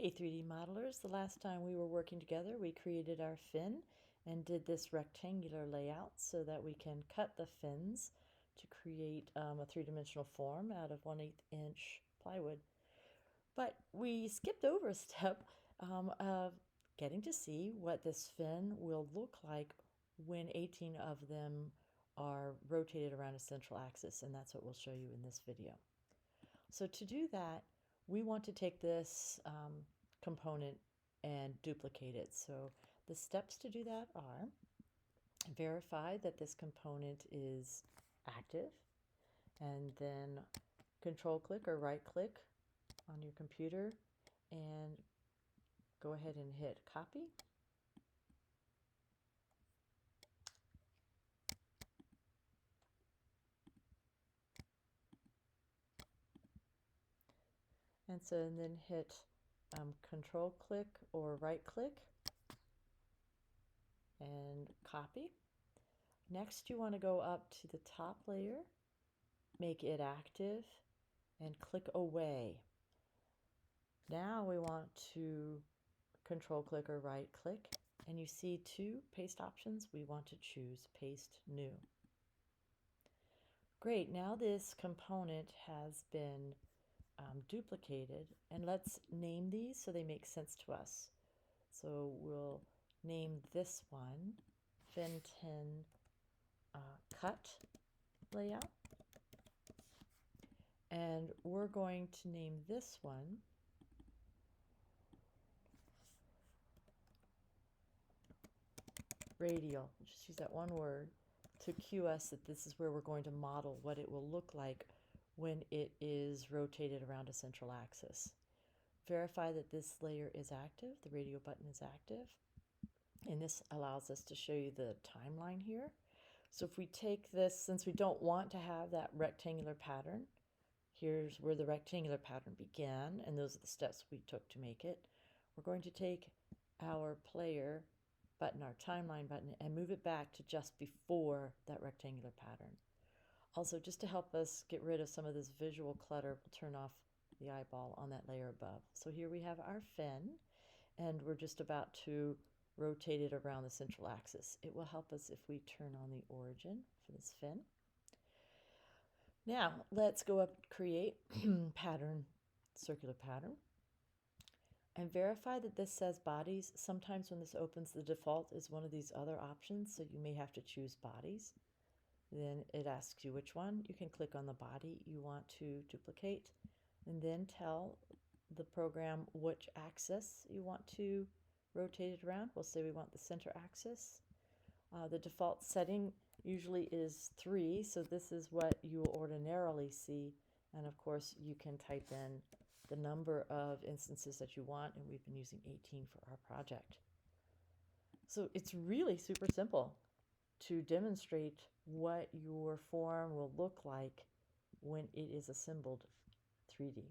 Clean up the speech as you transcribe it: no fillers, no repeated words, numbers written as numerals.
Hey 3D modelers, the last time we were working together we created our fin and did this rectangular layout so that we can cut the fins to create a three-dimensional form out of 1/8 inch plywood. But we skipped over a step of getting to see what this fin will look like when 18 of them are rotated around a central axis, and that's what we'll show you in this video. So to do that, we want to take this component and duplicate it. So the steps to do that are verify that this component is active, and then control click or right click on your computer and go ahead and hit copy. And then hit control click or right click and copy. Next, you want to go up to the top layer, make it active, and click away. Now we want to control click or right click, and you see two paste options. We want to choose paste new. Great, now this component has been duplicated, and let's name these so they make sense to us. So we'll name this one fin 10 cut layout, and we're going to name this one radial. Just use that one word to cue us that this is where we're going to model what it will look like when it is rotated around a central axis. Verify that this layer is active, the radial button is active, and this allows us to show you the timeline here. So if we take this, since we don't want to have that rectangular pattern, here's where the rectangular pattern began, and those are the steps we took to make it. We're going to take our player button, our timeline button, and move it back to just before that rectangular pattern. Also, just to help us get rid of some of this visual clutter, we'll turn off the eyeball on that layer above. So here we have our fin, and we're just about to rotate it around the central axis. It will help us if we turn on the origin for this fin. Now let's go up and create pattern, circular pattern, and verify that this says bodies. Sometimes when this opens, the default is one of these other options, so you may have to choose bodies. Then it asks you which one. You can click on the body you want to duplicate, and then tell the program which axis you want to rotate it around. We'll say we want the center axis. The default setting usually is 3, so this is what you will ordinarily see, and of course you can type in the number of instances that you want, and we've been using 18 for our project. So it's really super simple to demonstrate what your form will look like when it is assembled 3D.